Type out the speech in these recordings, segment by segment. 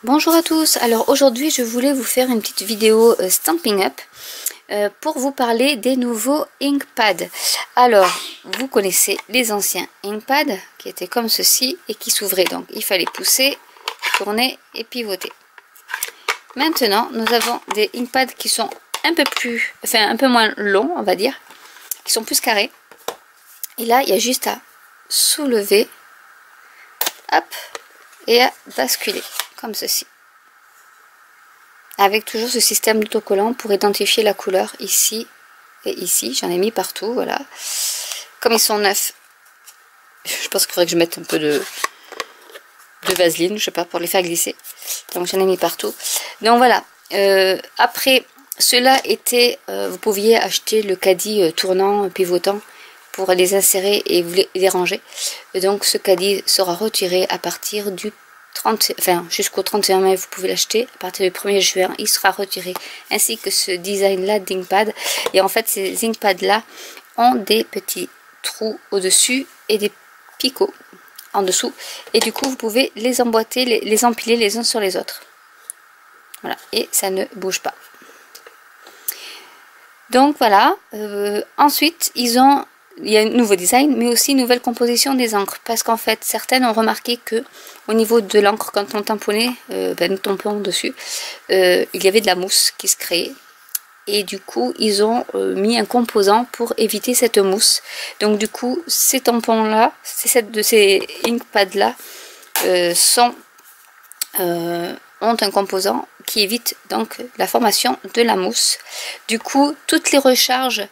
Bonjour à tous, alors aujourd'hui je voulais vous faire une petite vidéo Stampin' Up pour vous parler des nouveaux inkpads. Alors vous connaissez les anciens inkpads qui étaient comme ceci et qui s'ouvraient, donc il fallait pousser, tourner et pivoter. Maintenant nous avons des inkpads qui sont un peu moins longs, on va dire, qui sont plus carrés, et là il y a juste à soulever, hop, et à basculer comme ceci, avec toujours ce système d'autocollant pour identifier la couleur ici et ici. J'en ai mis partout, voilà, comme ils sont neufs. Je pense qu'il faudrait que je mette un peu de vaseline, je sais pas, pour les faire glisser. Donc j'en ai mis partout. Donc voilà, après cela était, vous pouviez acheter le caddie tournant, pivotant pour les insérer et vous les ranger. Et donc ce caddie sera retiré à partir du jusqu'au 31 mai, vous pouvez l'acheter. À partir du 1er juin, il sera retiré, ainsi que ce design là d'inkpad. Et en fait, ces inkpads là ont des petits trous au-dessus et des picots en dessous. Et du coup, vous pouvez les emboîter, les empiler les uns sur les autres. Voilà, et ça ne bouge pas. Donc voilà, ensuite, il y a un nouveau design, mais aussi une nouvelle composition des encres. Parce qu'en fait, certaines ont remarqué que au niveau de l'encre, quand on tamponnait, nous tampons dessus, il y avait de la mousse qui se créait. Et du coup, ils ont mis un composant pour éviter cette mousse. Donc du coup, ces tampons-là, ces inkpads-là, ont un composant qui évite donc la formation de la mousse. Du coup, toutes les recharges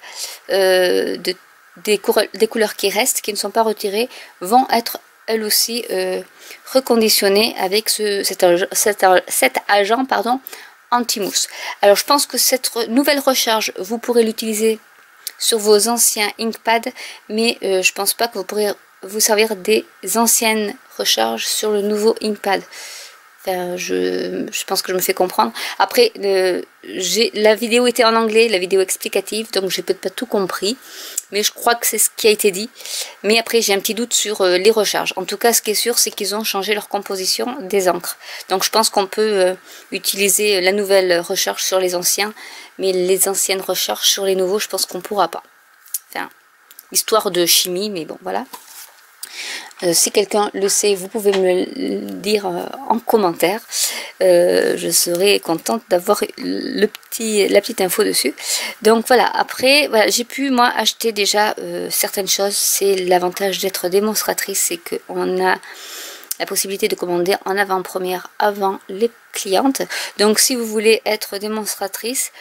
des couleurs qui restent, qui ne sont pas retirées, vont être elles aussi reconditionnées avec cet agent anti-mousse. Alors je pense que cette nouvelle recharge, vous pourrez l'utiliser sur vos anciens inkpads, mais je pense pas que vous pourrez vous servir des anciennes recharges sur le nouveau inkpad. Enfin, je pense que je me fais comprendre. Après, la vidéo était en anglais, la vidéo explicative, donc j'ai peut-être pas tout compris, mais je crois que c'est ce qui a été dit. Mais après, j'ai un petit doute sur les recharges. En tout cas, ce qui est sûr, c'est qu'ils ont changé leur composition des encres. Donc je pense qu'on peut utiliser la nouvelle recharge sur les anciens, mais les anciennes recharges sur les nouveaux, je pense qu'on pourra pas. Enfin, histoire de chimie, mais bon, voilà. Si quelqu'un le sait, vous pouvez me le dire en commentaire. Je serai contente d'avoir la petite info dessus. Donc voilà, après, voilà, j'ai pu moi acheter déjà certaines choses. C'est l'avantage d'être démonstratrice, c'est qu'on a la possibilité de commander en avant-première avant les clientes. Donc si vous voulez être démonstratrice,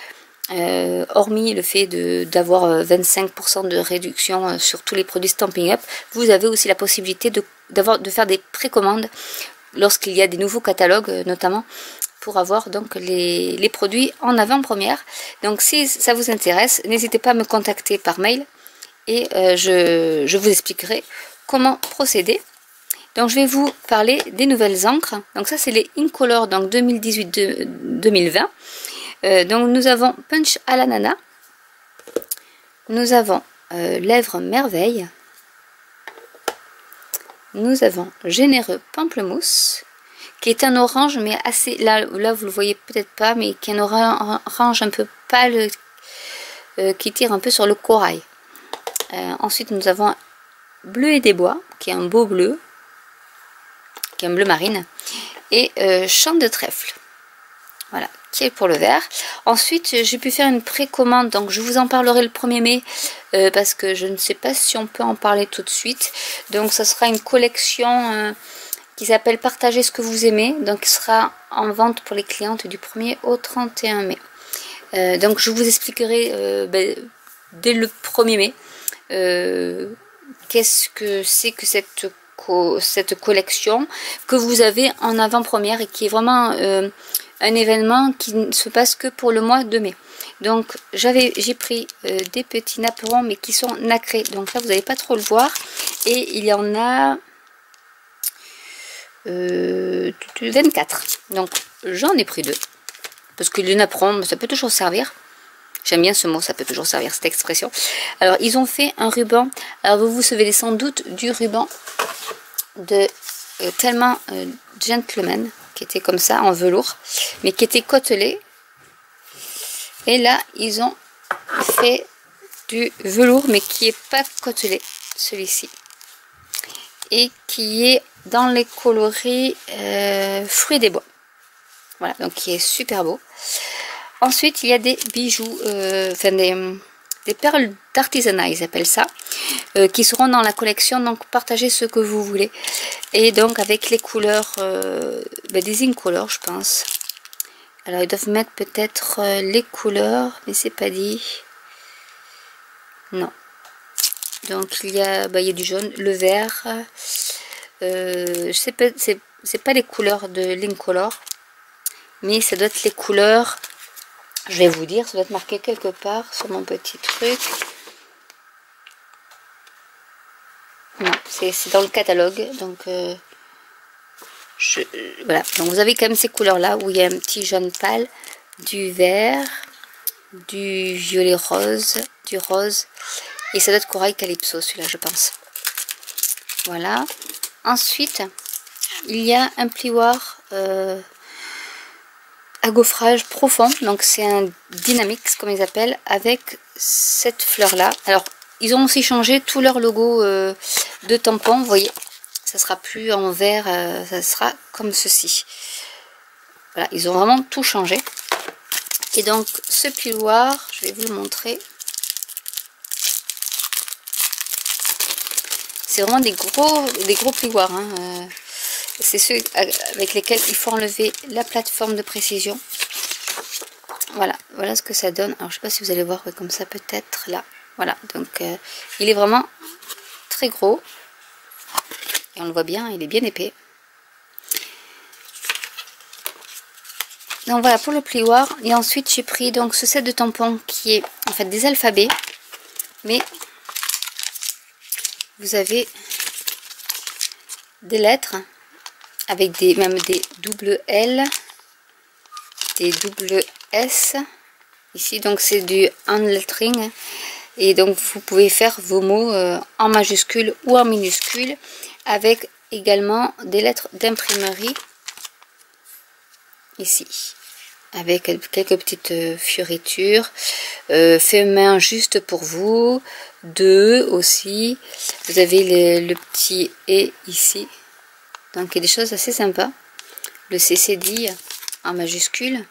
hormis le fait d'avoir 25% de réduction sur tous les produits Stampin' Up, vous avez aussi la possibilité de faire des précommandes lorsqu'il y a des nouveaux catalogues, notamment pour avoir donc les produits en avant-première. Donc si ça vous intéresse, n'hésitez pas à me contacter par mail et je vous expliquerai comment procéder. Donc je vais vous parler des nouvelles encres. Donc ça c'est les Incolor, donc 2018-2020. Donc nous avons Punch à l'ananas, nous avons Lèvres Merveille, nous avons Généreux Pamplemousse, qui est un orange mais assez, là vous le voyez peut-être pas, mais qui est un orange un peu pâle, qui tire un peu sur le corail. Ensuite nous avons Bleu et des Bois, qui est un beau bleu, qui est un bleu marine, et Chant de Trèfle. Voilà, qui est pour le vert. Ensuite, j'ai pu faire une précommande, donc je vous en parlerai le 1er mai, parce que je ne sais pas si on peut en parler tout de suite. Donc, ça sera une collection qui s'appelle Partagez ce que vous aimez, donc qui sera en vente pour les clientes du 1er au 31 mai. Donc, je vous expliquerai dès le 1er mai qu'est-ce que c'est que cette collection que vous avez en avant-première et qui est vraiment un événement qui ne se passe que pour le mois de mai. Donc j'ai pris des petits napperons mais qui sont nacrés, donc là vous n'allez pas trop le voir, et il y en a 24, donc j'en ai pris 2 parce que le napperon ça peut toujours servir. J'aime bien ce mot, ça peut toujours servir, cette expression. Alors ils ont fait un ruban, alors vous vous souvenez sans doute du ruban de Tellement Gentleman, qui était comme ça en velours, mais qui était côtelé. Et là, ils ont fait du velours, mais qui est pas côtelé, celui-ci. Et qui est dans les coloris fruits des bois. Voilà, donc qui est super beau. Ensuite, il y a des bijoux, enfin des perles d'artisanat, ils appellent ça, qui seront dans la collection. Donc, partagez ce que vous voulez. Et donc, avec les couleurs, des Incolor, je pense. Alors, ils doivent mettre peut-être les couleurs, mais c'est pas dit. Non. Donc, il y a du jaune, le vert. Je sais pas, c'est pas les couleurs de l'Incolor, mais ça doit être les couleurs. Je vais vous dire, ça doit être marqué quelque part sur mon petit truc. Non, c'est dans le catalogue. Donc, voilà. Donc, vous avez quand même ces couleurs-là où il y a un petit jaune pâle, du vert, du violet rose, du rose. Et ça doit être corail calypso, celui-là, je pense. Voilà. Ensuite, il y a un plioir à gaufrage profond. Donc, c'est un Dynamix, comme ils appellent, avec cette fleur-là. Alors, ils ont aussi changé tout leur logo de tampon. Vous voyez, ça sera plus en vert, ça sera comme ceci. Voilà, ils ont vraiment tout changé. Et donc, ce plioir, je vais vous le montrer. C'est vraiment des gros plioirs. Hein. C'est ceux avec lesquels il faut enlever la plateforme de précision. Voilà, voilà ce que ça donne. Alors, je sais pas si vous allez voir comme ça, peut-être là. Voilà, donc il est vraiment très gros. Et on le voit bien, il est bien épais. Donc voilà pour le plioir. Et ensuite, j'ai pris donc ce set de tampons qui est en fait des alphabets. Mais vous avez des lettres avec même des double L, des double S. Ici, donc c'est du hand lettering. Et donc vous pouvez faire vos mots en majuscule ou en minuscule avec également des lettres d'imprimerie ici. Avec quelques petites fioritures. Fait main juste pour vous. 2 aussi. Vous avez le petit et ici. Donc il y a des choses assez sympas. Le CCD en majuscule.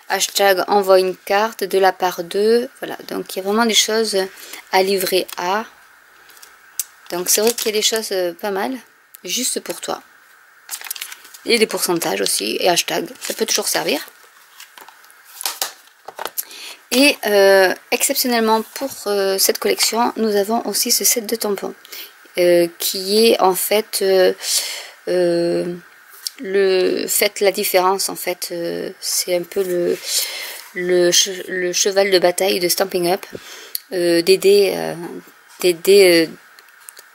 Hashtag envoie une carte de la part de. Voilà, donc il y a vraiment des choses à livrer à. Donc c'est vrai qu'il y a des choses pas mal. Juste pour toi. Et des pourcentages aussi. Et hashtag. Ça peut toujours servir. Et exceptionnellement pour cette collection, nous avons aussi ce set de tampons. Qui est en fait faites la différence en fait, c'est un peu le cheval de bataille de Stampin' Up, d'aider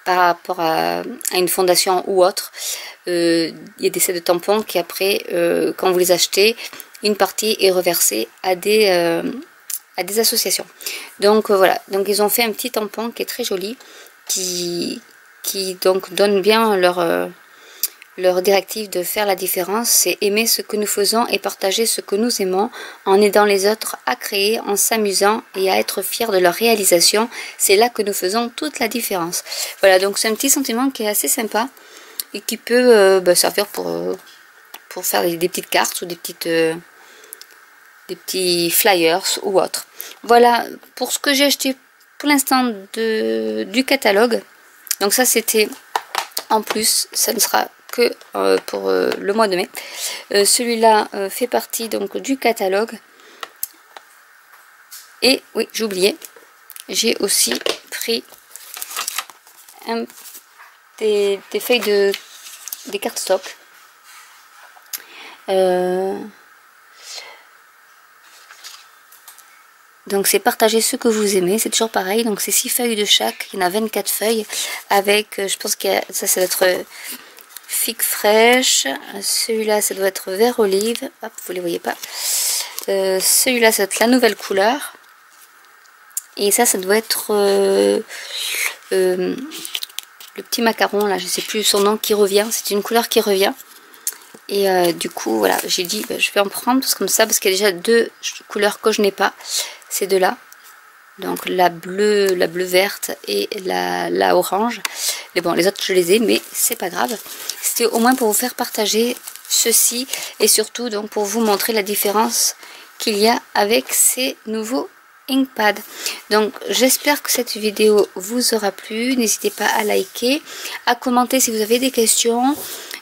par rapport à une fondation ou autre. Il y a des sets de tampons qui après, quand vous les achetez, une partie est reversée à des associations. Donc voilà, donc ils ont fait un petit tampon qui est très joli, qui donc donne bien leur directive de faire la différence. C'est aimer ce que nous faisons et partager ce que nous aimons en aidant les autres à créer, en s'amusant et à être fiers de leur réalisation. C'est là que nous faisons toute la différence. Voilà, donc c'est un petit sentiment qui est assez sympa et qui peut servir pour faire des petites cartes ou des petits flyers ou autre. Voilà pour ce que j'ai acheté pour l'instant du catalogue. Donc ça c'était en plus, ça ne sera que pour le mois de mai. Celui-là fait partie donc du catalogue. Et oui, j'ai oublié, j'ai aussi pris des feuilles des cartes stock. Donc c'est partager ce que vous aimez, c'est toujours pareil. Donc c'est 6 feuilles de chaque, il y en a 24 feuilles avec, je pense qu'il y a, ça doit être figue fraîche, celui-là ça doit être vert olive, hop, vous les voyez pas. Celui-là ça doit être la nouvelle couleur. Et ça doit être le petit macaron là, je sais plus son nom, qui revient, c'est une couleur qui revient. Et du coup, voilà, j'ai dit, je vais en prendre comme ça, parce qu'il y a déjà deux couleurs que je n'ai pas. Ces deux-là. Donc la bleue verte et la orange. Mais bon, les autres, je les ai, mais c'est pas grave. C'était au moins pour vous faire partager ceci. Et surtout, donc, pour vous montrer la différence qu'il y a avec ces nouveaux Inkpad. Donc j'espère que cette vidéo vous aura plu. N'hésitez pas à liker, à commenter si vous avez des questions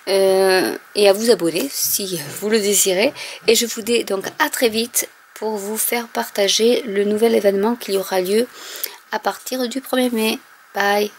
et à vous abonner si vous le désirez. Et je vous dis donc à très vite pour vous faire partager le nouvel événement qui aura lieu à partir du 1er mai. Bye!